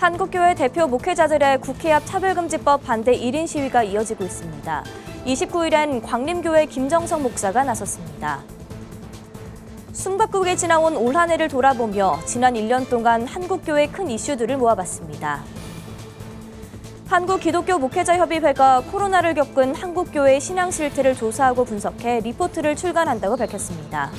한국교회 대표 목회자들의 국회 앞 차별금지법 반대 1인 시위가 이어지고 있습니다. 29일엔 광림교회 김정성 목사가 나섰습니다. 숨바꾸게 지나온 올 한 해를 돌아보며 지난 1년 동안 한국교회 큰 이슈들을 모아봤습니다. 한국기독교목회자협의회가 코로나를 겪은 한국교회 신앙 실태를 조사하고 분석해 리포트를 출간한다고 밝혔습니다.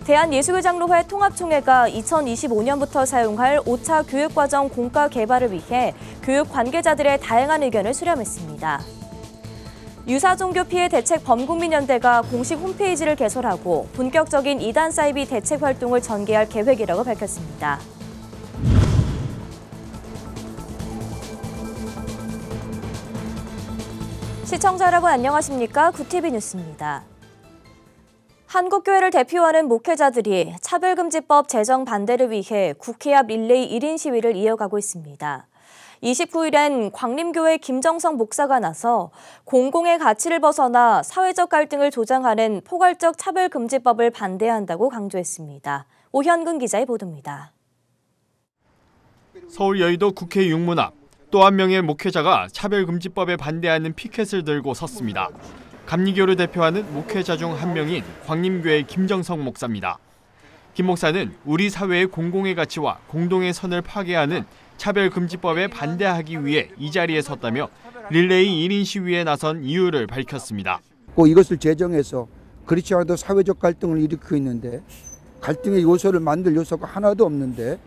대한예수회장로회 통합총회가 2025년부터 사용할 5차 교육과정 공과 개발을 위해 교육 관계자들의 다양한 의견을 수렴했습니다. 유사종교 피해 대책 범국민연대가 공식 홈페이지를 개설하고 본격적인 이단 사이비 대책 활동을 전개할 계획이라고 밝혔습니다. 시청자 여러분 안녕하십니까? 구티비 뉴스입니다. 한국교회를 대표하는 목회자들이 차별금지법 제정 반대를 위해 국회 앞 릴레이 1인 시위를 이어가고 있습니다. 29일엔 광림교회 김정성 목사가 나서 공공의 가치를 벗어나 사회적 갈등을 조장하는 포괄적 차별금지법을 반대한다고 강조했습니다. 오현근 기자의 보도입니다. 서울 여의도 국회 육문 앞 또 한 명의 목회자가 차별금지법에 반대하는 피켓을 들고 섰습니다. 감리교를 대표하는 목회자 중 한 명인 광림교회 김정성 목사입니다. 김 목사는 우리 사회의 공공의 가치와 공동의 선을 파괴하는 차별금지법에 반대하기 위해 이 자리에 섰다며 릴레이 1인 시위에 나선 이유를 밝혔습니다. 이것을 제정해서 그렇지 않아도 사회적 갈등을 일으키고 있는데 갈등의 요소를 만들 요소가 하나도 없는데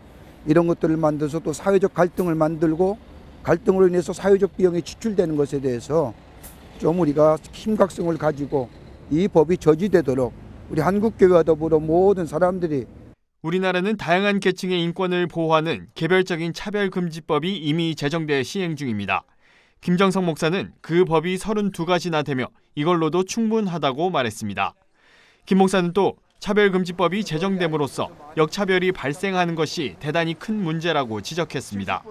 이런 것들을 만들어서 또 사회적 갈등을 만들고 갈등으로 인해서 사회적 비용이 지출되는 것에 대해서 좀 우리가 심각성을 가지고 이 법이 저지되도록 우리 한국교회와 더불어 모든 사람들이 우리나라는 다양한 계층의 인권을 보호하는 개별적인 차별금지법이 이미 제정돼 시행 중입니다. 김정성 목사는 그 법이 32가지나 되며 이걸로도 충분하다고 말했습니다. 김 목사는 또 차별금지법이 제정됨으로써 역차별이 발생하는 것이 대단히 큰 문제라고 지적했습니다.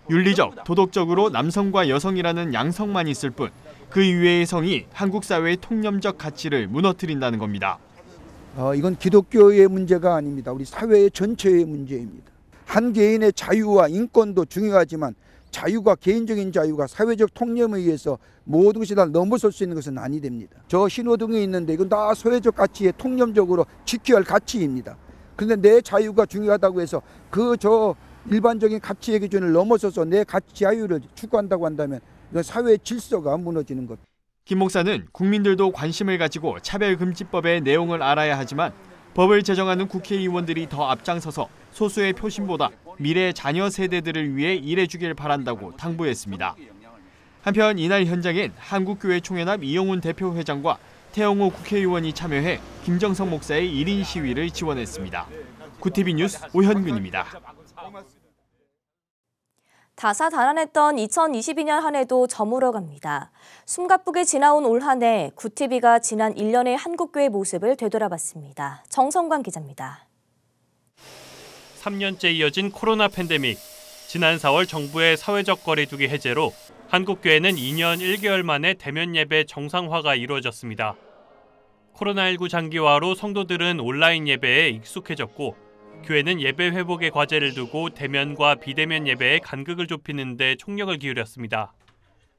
윤리적, 도덕적으로 남성과 여성이라는 양성만 있을 뿐 그 이외의 성이 한국 사회의 통념적 가치를 무너뜨린다는 겁니다. 이건 기독교의 문제가 아닙니다. 우리 사회 전체의 문제입니다. 한 개인의 자유와 인권도 중요하지만 자유가 개인적인 자유가 사회적 통념에 의해서 모든 것이 다 넘어설 수 있는 것은 아니 됩니다. 저 신호등에 있는데 이건 다 사회적 가치에 통념적으로 지켜야 할 가치입니다. 그런데 내 자유가 중요하다고 해서 저 일반적인 가치의 기준을 넘어서서 내 가치 자유를 추구한다고 한다면 이건 사회의 질서가 무너지는 것. 김 목사는 국민들도 관심을 가지고 차별금지법의 내용을 알아야 하지만 법을 제정하는 국회의원들이 더 앞장서서 소수의 표심보다 미래 자녀 세대들을 위해 일해주길 바란다고 당부했습니다. 한편 이날 현장엔 한국교회 총연합 이영훈 대표회장과 태영호 국회의원이 참여해 김정성 목사의 1인 시위를 지원했습니다. 구티비 뉴스 오현근입니다. 다사다난했던 2022년 한 해도 저물어갑니다. 숨가쁘게 지나온 올 한 해 구티비가 지난 1년의 한국교회 모습을 되돌아봤습니다. 정성관 기자입니다. 3년째 이어진 코로나 팬데믹. 지난 4월 정부의 사회적 거리두기 해제로 한국교회는 2년 1개월 만에 대면 예배 정상화가 이루어졌습니다. 코로나19 장기화로 성도들은 온라인 예배에 익숙해졌고 교회는 예배 회복의 과제를 두고 대면과 비대면 예배의 간극을 좁히는 데 총력을 기울였습니다.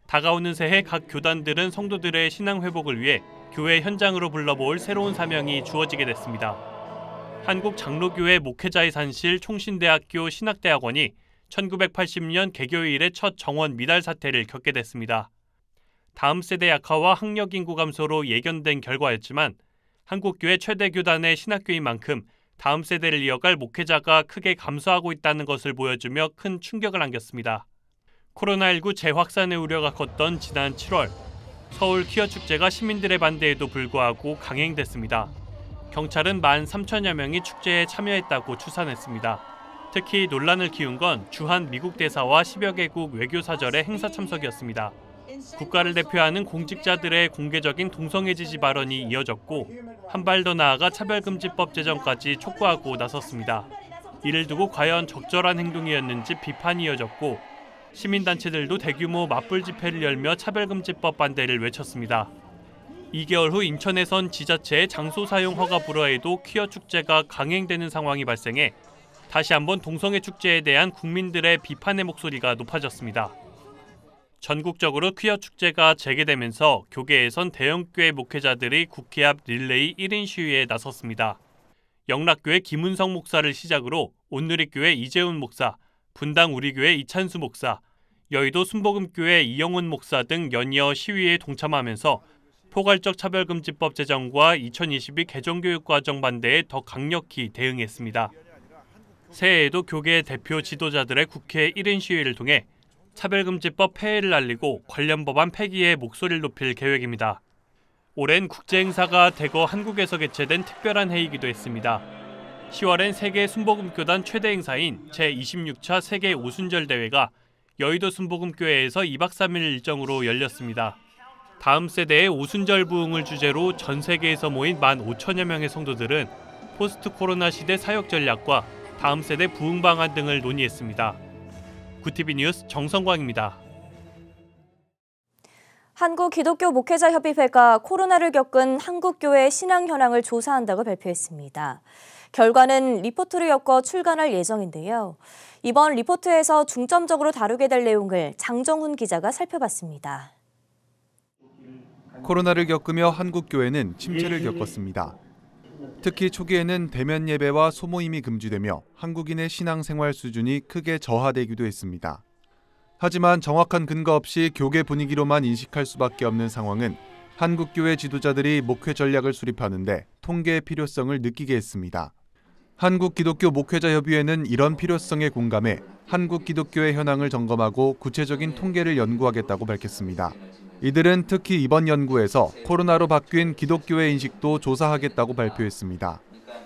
다가오는 새해 각 교단들은 성도들의 신앙 회복을 위해 교회 현장으로 불러모을 새로운 사명이 주어지게 됐습니다. 한국장로교회 목회자의 산실 총신대학교 신학대학원이 1980년 개교 이래 첫 정원 미달 사태를 겪게 됐습니다. 다음 세대 약화와 학력 인구 감소로 예견된 결과였지만 한국교회 최대 교단의 신학교인 만큼 다음 세대를 이어갈 목회자가 크게 감소하고 있다는 것을 보여주며 큰 충격을 안겼습니다. 코로나19 재확산의 우려가 컸던 지난 7월, 서울 퀴어 축제가 시민들의 반대에도 불구하고 강행됐습니다. 경찰은 13,000여 명이 축제에 참여했다고 추산했습니다. 특히 논란을 키운 건 주한 미국 대사와 10여 개국 외교사절의 행사 참석이었습니다. 국가를 대표하는 공직자들의 공개적인 동성애 지지 발언이 이어졌고 한 발 더 나아가 차별금지법 제정까지 촉구하고 나섰습니다. 이를 두고 과연 적절한 행동이었는지 비판이 이어졌고 시민단체들도 대규모 맞불 집회를 열며 차별금지법 반대를 외쳤습니다. 2개월 후 인천에선 지자체의 장소 사용 허가 불허에도 퀴어 축제가 강행되는 상황이 발생해 다시 한번 동성애 축제에 대한 국민들의 비판의 목소리가 높아졌습니다. 전국적으로 퀴어 축제가 재개되면서 교계에선 대형교회 목회자들이 국회 앞 릴레이 1인 시위에 나섰습니다. 영락교회 김은성 목사를 시작으로 온누리교회 이재훈 목사, 분당 우리교회 이찬수 목사, 여의도 순복음교회 이영훈 목사 등 연이어 시위에 동참하면서 포괄적 차별금지법 제정과 2022 개정교육과정 반대에 더 강력히 대응했습니다. 새해에도 교계 대표 지도자들의 국회 1인 시위를 통해 차별금지법 폐해를 알리고 관련 법안 폐기에 목소리를 높일 계획입니다. 올해는 국제행사가 대거 한국에서 개최된 특별한 해이기도 했습니다. 10월엔 세계 순복음교단 최대 행사인 제26차 세계 오순절 대회가 여의도 순복음교회에서 2박 3일 일정으로 열렸습니다. 다음 세대의 오순절 부흥을 주제로 전 세계에서 모인 15,000여 명의 성도들은 포스트 코로나 시대 사역 전략과 다음 세대 부흥 방안 등을 논의했습니다. 구티비 뉴스 정성광입니다. 한국기독교목회자협의회가 코로나를 겪은 한국교회 신앙 현황을 조사한다고 발표했습니다. 결과는 리포트를 엮어 출간할 예정인데요. 이번 리포트에서 중점적으로 다루게 될 내용을 장정훈 기자가 살펴봤습니다. 코로나를 겪으며 한국교회는 침체를 겪었습니다. 특히 초기에는 대면 예배와 소모임이 금지되며 한국인의 신앙생활 수준이 크게 저하되기도 했습니다. 하지만 정확한 근거 없이 교계 분위기로만 인식할 수밖에 없는 상황은 한국교회 지도자들이 목회 전략을 수립하는데 통계의 필요성을 느끼게 했습니다. 한국기독교목회자협의회는 이런 필요성에 공감해 한국기독교의 현황을 점검하고 구체적인 통계를 연구하겠다고 밝혔습니다. 이들은 특히 이번 연구에서 코로나로 바뀐 기독교의 인식도 조사하겠다고 발표했습니다.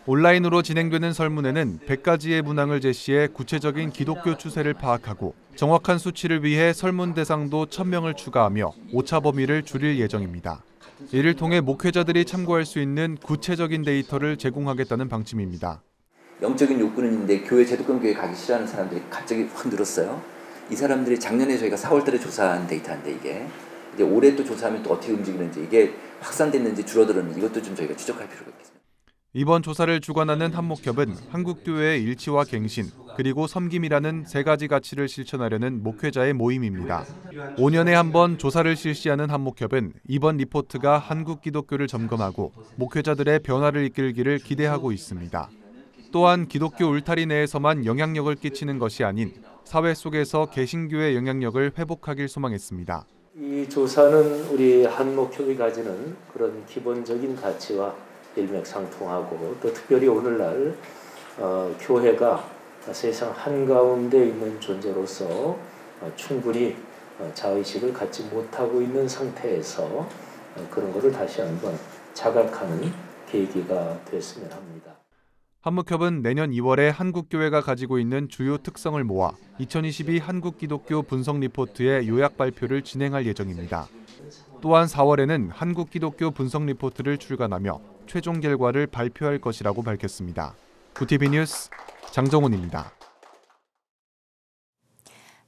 온라인으로 진행되는 설문회는 100가지의 문항을 제시해 구체적인 기독교 추세를 파악하고 정확한 수치를 위해 설문 대상도 1000명을 추가하며 오차 범위를 줄일 예정입니다. 이를 통해 목회자들이 참고할 수 있는 구체적인 데이터를 제공하겠다는 방침입니다. 영적인 욕구는 있는데 교회 제도권 교회 가기 싫어하는 사람들이 갑자기 확 늘었어요. 이 사람들이 작년에 저희가 4월 달에 조사한 데이터인데 이게 이제 올해 또 조사하면 또 어떻게 움직이는지 이게 확산됐는지 줄어들었는지 이것도 좀 저희가 추적할 필요가 있겠습니다. 이번 조사를 주관하는 한목협은 한국교회의 일치와 갱신, 그리고 섬김이라는 3가지 가치를 실천하려는 목회자의 모임입니다. 5년에 한 번 조사를 실시하는 한목협은 이번 리포트가 한국 기독교를 점검하고 목회자들의 변화를 이끌기를 기대하고 있습니다. 또한 기독교 울타리 내에서만 영향력을 끼치는 것이 아닌 사회 속에서 개신교의 영향력을 회복하길 소망했습니다. 이 조사는 우리 한목협이 가지는 그런 기본적인 가치와 일맥상통하고 또 특별히 오늘날 교회가 세상 한가운데 있는 존재로서 충분히 자의식을 갖지 못하고 있는 상태에서 그런 것을 다시 한번 자각하는 계기가 됐으면 합니다. 한목협은 내년 2월에 한국교회가 가지고 있는 주요 특성을 모아 2022 한국기독교 분석 리포트의 요약 발표를 진행할 예정입니다. 또한 4월에는 한국기독교 분석 리포트를 출간하며 최종 결과를 발표할 것이라고 밝혔습니다. 구티비 뉴스 장정훈입니다.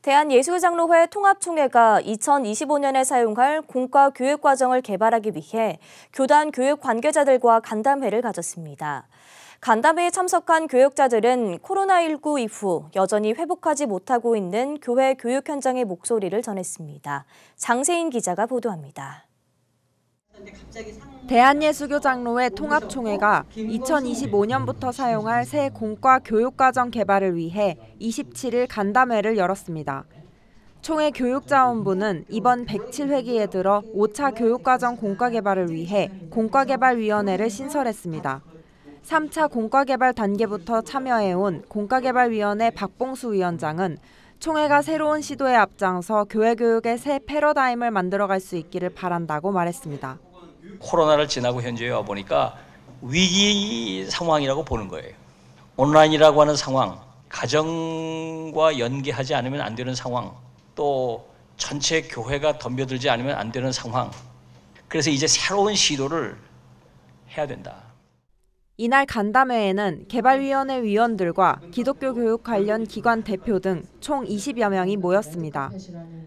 대한예술장로회 통합총회가 2025년에 사용할 공과 교육과정을 개발하기 위해 교단 교육 관계자들과 간담회를 가졌습니다. 간담회에 참석한 교육자들은 코로나19 이후 여전히 회복하지 못하고 있는 교회 교육 현장의 목소리를 전했습니다. 장세인 기자가 보도합니다. 대한예수교장로회 통합총회가 2025년부터 사용할 새 공과 교육과정 개발을 위해 27일 간담회를 열었습니다. 총회 교육자원부는 이번 107회기에 들어 5차 교육과정 공과 개발을 위해 공과개발위원회를 신설했습니다. 3차 공과개발 단계부터 참여해온 공과개발위원회 박봉수 위원장은 총회가 새로운 시도에 앞장서 교회 교육의 새 패러다임을 만들어갈 수 있기를 바란다고 말했습니다. 코로나를 지나고 현재에 와 보니까 위기 상황이라고 보는 거예요. 온라인이라고 하는 상황, 가정과 연계하지 않으면 안 되는 상황, 또 전체 교회가 덤벼들지 않으면 안 되는 상황. 그래서 이제 새로운 시도를 해야 된다. 이날 간담회에는 개발위원회 위원들과 기독교 교육 관련 기관 대표 등 총 20여 명이 모였습니다.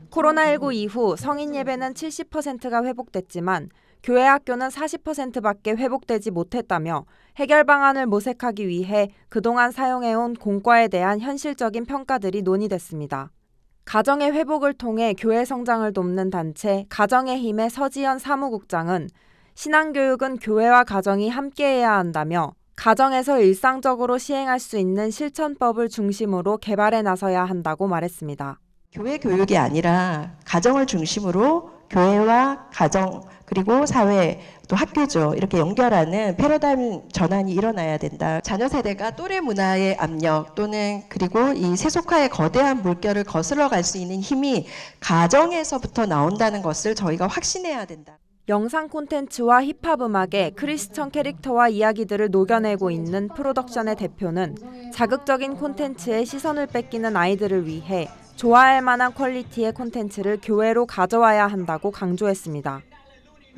코로나19 이후 성인 예배는 70%가 회복됐지만 교회 학교는 40%밖에 회복되지 못했다며 해결 방안을 모색하기 위해 그동안 사용해온 공과에 대한 현실적인 평가들이 논의됐습니다. 가정의 회복을 통해 교회 성장을 돕는 단체 가정의 힘의 서지연 사무국장은 신앙교육은 교회와 가정이 함께해야 한다며 가정에서 일상적으로 시행할 수 있는 실천법을 중심으로 개발에 나서야 한다고 말했습니다. 교회 교육이 아니라 가정을 중심으로 교회와 가정 그리고 사회 또 학교죠. 이렇게 연결하는 패러다임 전환이 일어나야 된다. 자녀 세대가 또래 문화의 압력 또는 그리고 이 세속화의 거대한 물결을 거슬러 갈 수 있는 힘이 가정에서부터 나온다는 것을 저희가 확신해야 된다. 영상 콘텐츠와 힙합 음악에 크리스천 캐릭터와 이야기들을 녹여내고 있는 프로덕션의 대표는 자극적인 콘텐츠에 시선을 뺏기는 아이들을 위해 좋아할 만한 퀄리티의 콘텐츠를 교회로 가져와야 한다고 강조했습니다.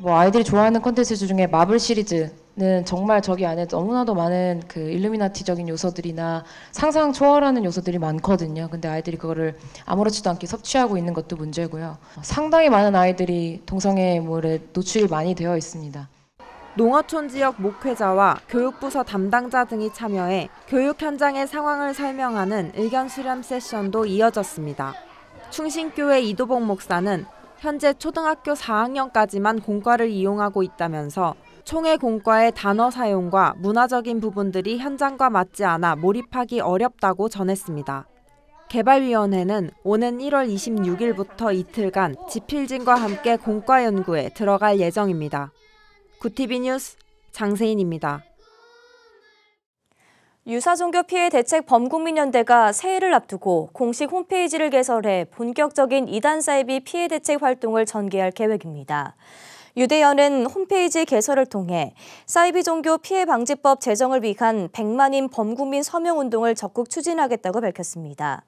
아이들이 좋아하는 콘텐츠 중에 마블 시리즈는 정말 저기 안에 너무나도 많은 그 일루미나티적인 요소들이나 상상 초월하는 요소들이 많거든요. 근데 아이들이 그거를 아무렇지도 않게 섭취하고 있는 것도 문제고요. 상당히 많은 아이들이 동성애물에 노출이 많이 되어 있습니다. 농어촌 지역 목회자와 교육부서 담당자 등이 참여해 교육 현장의 상황을 설명하는 의견 수렴 세션도 이어졌습니다. 충신교회 이도복 목사는 현재 초등학교 4학년까지만 공과를 이용하고 있다면서 총회 공과의 단어 사용과 문화적인 부분들이 현장과 맞지 않아 몰입하기 어렵다고 전했습니다. 개발위원회는 오는 1월 26일부터 이틀간 지필진과 함께 공과 연구에 들어갈 예정입니다. 구티비 뉴스 장세인입니다. 유사종교 피해 대책 범국민연대가 새해를 앞두고 공식 홈페이지를 개설해 본격적인 이단 사이비 피해 대책 활동을 전개할 계획입니다. 유대연은 홈페이지 개설을 통해 사이비 종교 피해 방지법 제정을 위한 100만인 범국민 서명운동을 적극 추진하겠다고 밝혔습니다.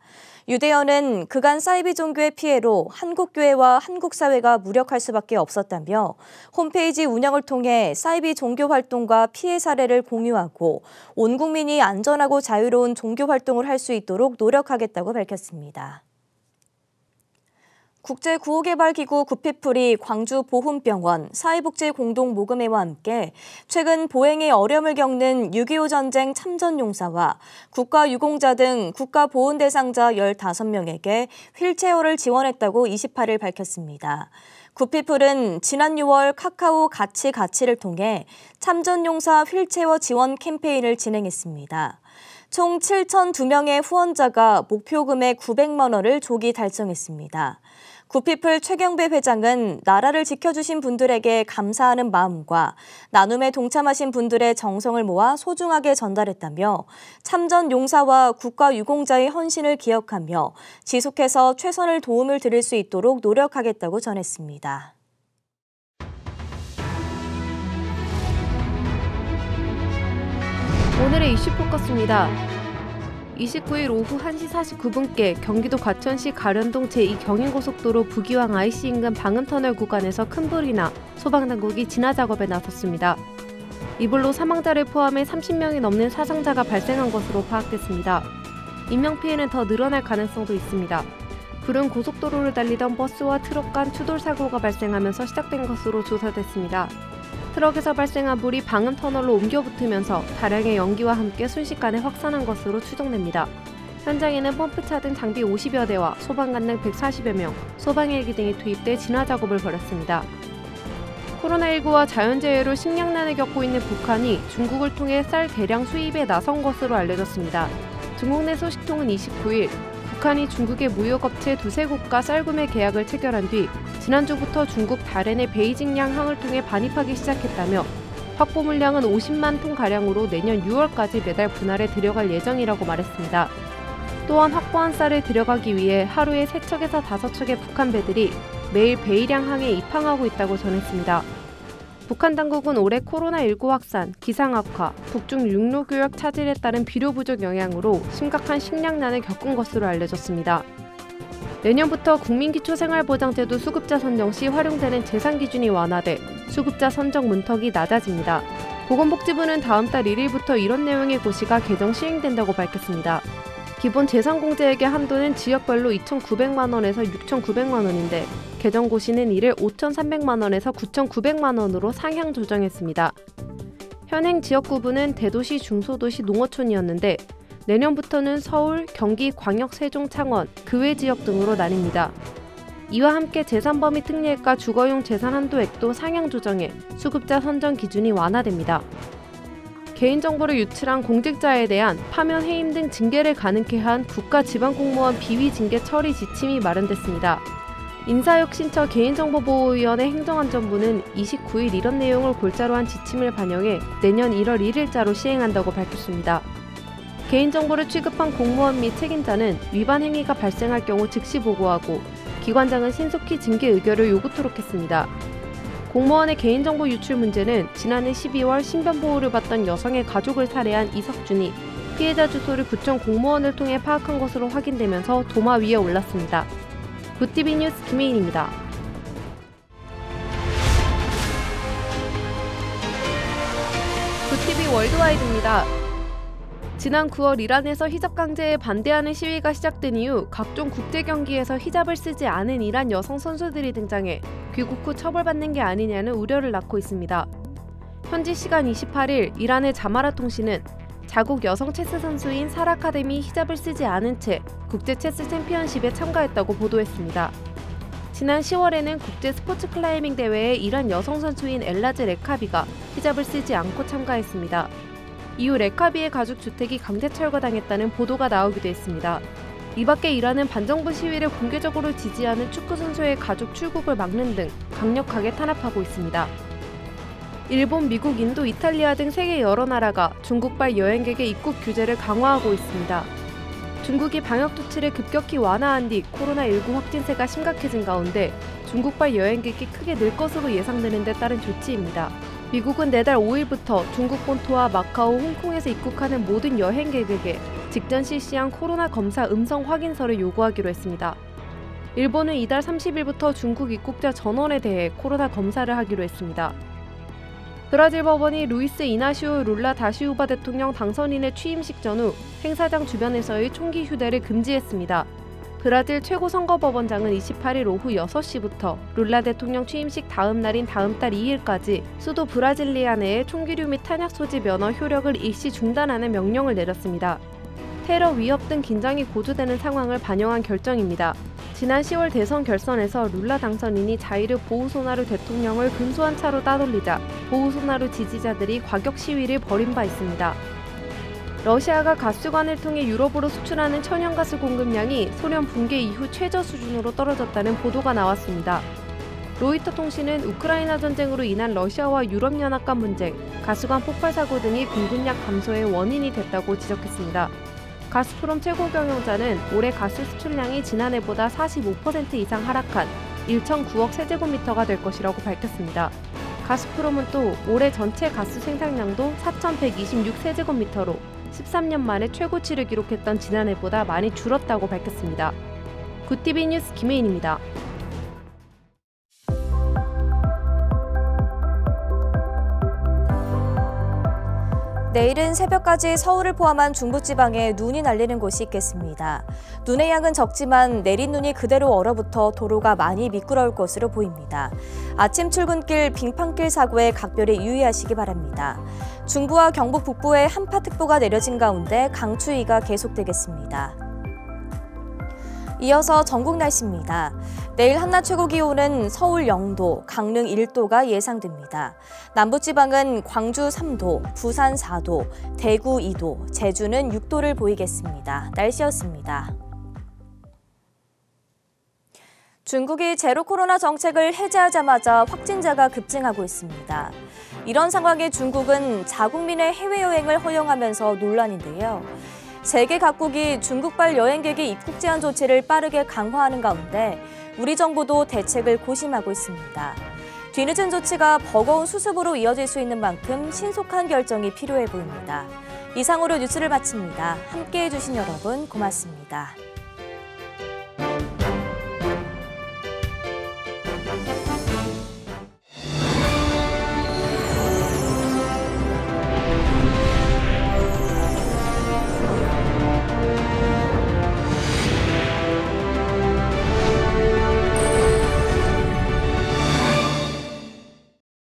유대연은 그간 사이비 종교의 피해로 한국교회와 한국사회가 무력할 수밖에 없었다며 홈페이지 운영을 통해 사이비 종교 활동과 피해 사례를 공유하고 온 국민이 안전하고 자유로운 종교 활동을 할 수 있도록 노력하겠다고 밝혔습니다. 국제구호개발기구 구피플이 광주보훈병원, 사회복지공동모금회와 함께 최근 보행에 어려움을 겪는 6.25 전쟁 참전용사와 국가유공자 등 국가보훈 대상자 15명에게 휠체어를 지원했다고 28일 밝혔습니다. 구피플은 지난 6월 카카오 가치를 통해 참전용사 휠체어 지원 캠페인을 진행했습니다. 총 7,002명의 후원자가 목표 금액 900만 원을 조기 달성했습니다. 구피플 최경배 회장은 나라를 지켜주신 분들에게 감사하는 마음과 나눔에 동참하신 분들의 정성을 모아 소중하게 전달했다며 참전 용사와 국가유공자의 헌신을 기억하며 지속해서 최선을 도움을 드릴 수 있도록 노력하겠다고 전했습니다. 오늘의 이슈 포커스입니다. 29일 오후 1시 49분께 경기도 과천시 가련동 제2경인고속도로 부기왕 IC 인근 방음터널 구간에서 큰 불이 나 소방당국이 진화 작업에 나섰습니다. 이 불로 사망자를 포함해 30명이 넘는 사상자가 발생한 것으로 파악됐습니다. 인명피해는 더 늘어날 가능성도 있습니다. 불은 고속도로를 달리던 버스와 트럭 간 추돌 사고가 발생하면서 시작된 것으로 조사됐습니다. 트럭에서 발생한 불이 방음터널로 옮겨 붙으면서 다량의 연기와 함께 순식간에 확산한 것으로 추정됩니다. 현장에는 펌프차 등 장비 50여 대와 소방관 등 140여 명, 소방헬기 등이 투입돼 진화 작업을 벌였습니다. 코로나19와 자연재해로 식량난을 겪고 있는 북한이 중국을 통해 쌀 대량 수입에 나선 것으로 알려졌습니다. 중국 내 소식통은 29일 북한이 중국의 무역업체 두세 곳과 쌀 구매 계약을 체결한 뒤 지난주부터 중국 다롄의 베이징양 항을 통해 반입하기 시작했다며 확보 물량은 50만 톤가량으로 내년 6월까지 매달 분할에 들여갈 예정이라고 말했습니다. 또한 확보한 쌀을 들여가기 위해 하루에 3척에서 5척의 북한 배들이 매일 베이량 항에 입항하고 있다고 전했습니다. 북한 당국은 올해 코로나19 확산, 기상 악화, 북중 육로교역 차질에 따른 비료 부족 영향으로 심각한 식량난을 겪은 것으로 알려졌습니다. 내년부터 국민기초생활보장제도 수급자 선정 시 활용되는 재산 기준이 완화돼 수급자 선정 문턱이 낮아집니다. 보건복지부는 다음 달 1일부터 이런 내용의 고시가 개정 시행된다고 밝혔습니다. 기본 재산공제액의 한도는 지역별로 2,900만 원에서 6,900만 원인데 개정고시는 이를 5,300만 원에서 9,900만 원으로 상향 조정했습니다. 현행 지역구분은 대도시, 중소도시, 농어촌이었는데 내년부터는 서울, 경기, 광역, 세종, 창원, 그 외 지역 등으로 나뉩니다. 이와 함께 재산범위 특례액과 주거용 재산 한도액도 상향 조정해 수급자 선정 기준이 완화됩니다. 개인정보를 유출한 공직자에 대한 파면, 해임 등 징계를 가능케 한 국가지방공무원 비위 징계 처리 지침이 마련됐습니다. 인사혁신처 개인정보보호위원회 행정안전부는 29일 이런 내용을 골자로 한 지침을 반영해 내년 1월 1일자로 시행한다고 밝혔습니다. 개인정보를 취급한 공무원 및 책임자는 위반 행위가 발생할 경우 즉시 보고하고 기관장은 신속히 징계 의결을 요구토록 했습니다. 공무원의 개인정보 유출 문제는 지난해 12월 신변보호를 받던 여성의 가족을 살해한 이석준이 피해자 주소를 구청 공무원을 통해 파악한 것으로 확인되면서 도마 위에 올랐습니다. 굿TV 뉴스 김혜인입니다. 굿TV 월드와이드입니다. 지난 9월 이란에서 히잡 강제에 반대하는 시위가 시작된 이후 각종 국제 경기에서 히잡을 쓰지 않은 이란 여성 선수들이 등장해 귀국 후 처벌받는 게 아니냐는 우려를 낳고 있습니다. 현지 시간 28일 이란의 자마라 통신은 자국 여성 체스 선수인 사라카데미 히잡을 쓰지 않은 채 국제 체스 챔피언십에 참가했다고 보도했습니다. 지난 10월에는 국제 스포츠 클라이밍 대회에 이란 여성 선수인 엘라즈 레카비가 히잡을 쓰지 않고 참가했습니다. 이후 레카비의 가족 주택이 강제 철거당했다는 보도가 나오기도 했습니다. 이 밖에 이란은 반정부 시위를 공개적으로 지지하는 축구 선수의 가족 출국을 막는 등 강력하게 탄압하고 있습니다. 일본, 미국, 인도, 이탈리아 등 세계 여러 나라가 중국발 여행객의 입국 규제를 강화하고 있습니다. 중국이 방역 조치를 급격히 완화한 뒤 코로나19 확진세가 심각해진 가운데 중국발 여행객이 크게 늘 것으로 예상되는 데 따른 조치입니다. 미국은 내달 5일부터 중국 본토와 마카오, 홍콩에서 입국하는 모든 여행객에게 직전 실시한 코로나 검사 음성 확인서를 요구하기로 했습니다. 일본은 이달 30일부터 중국 입국자 전원에 대해 코로나 검사를 하기로 했습니다. 브라질 법원이 루이스 이나시오 룰라 다시우바 대통령 당선인의 취임식 전후 행사장 주변에서의 총기 휴대를 금지했습니다. 브라질 최고선거법원장은 28일 오후 6시부터 룰라 대통령 취임식 다음 날인 다음 달 2일까지 수도 브라질리아 내의 총기류 및 탄약 소지 면허 효력을 일시 중단하는 명령을 내렸습니다. 테러 위협 등 긴장이 고조되는 상황을 반영한 결정입니다. 지난 10월 대선 결선에서 룰라 당선인이 자이르 보우소나루 대통령을 근소한 차로 따돌리자 보우소나루 지지자들이 과격 시위를 벌인 바 있습니다. 러시아가 가스관을 통해 유럽으로 수출하는 천연가스 공급량이 소련 붕괴 이후 최저 수준으로 떨어졌다는 보도가 나왔습니다. 로이터 통신은 우크라이나 전쟁으로 인한 러시아와 유럽연합 간 분쟁, 가스관 폭발 사고 등이 공급량 감소의 원인이 됐다고 지적했습니다. 가스프롬 최고 경영자는 올해 가스 수출량이 지난해보다 45% 이상 하락한 1,009억 세제곱미터가 될 것이라고 밝혔습니다. 가스프롬은 또 올해 전체 가스 생산량도 4,126세제곱미터로 13년 만에 최고치를 기록했던 지난해보다 많이 줄었다고 밝혔습니다. 굿TV 뉴스 김혜인입니다. 내일은 새벽까지 서울을 포함한 중부지방에 눈이 날리는 곳이 있겠습니다. 눈의 양은 적지만 내린 눈이 그대로 얼어붙어 도로가 많이 미끄러울 것으로 보입니다. 아침 출근길 빙판길 사고에 각별히 유의하시기 바랍니다. 중부와 경북 북부에 한파특보가 내려진 가운데 강추위가 계속되겠습니다. 이어서 전국 날씨입니다. 내일 한낮 최고 기온은 서울 0도, 강릉 1도가 예상됩니다. 남부지방은 광주 3도, 부산 4도, 대구 2도, 제주는 6도를 보이겠습니다. 날씨였습니다. 중국이 제로 코로나 정책을 해제하자마자 확진자가 급증하고 있습니다. 이런 상황에 중국은 자국민의 해외여행을 허용하면서 논란인데요. 세계 각국이 중국발 여행객의 입국 제한 조치를 빠르게 강화하는 가운데 우리 정부도 대책을 고심하고 있습니다. 뒤늦은 조치가 버거운 수습으로 이어질 수 있는 만큼 신속한 결정이 필요해 보입니다. 이상으로 뉴스를 마칩니다. 함께해 주신 여러분 고맙습니다.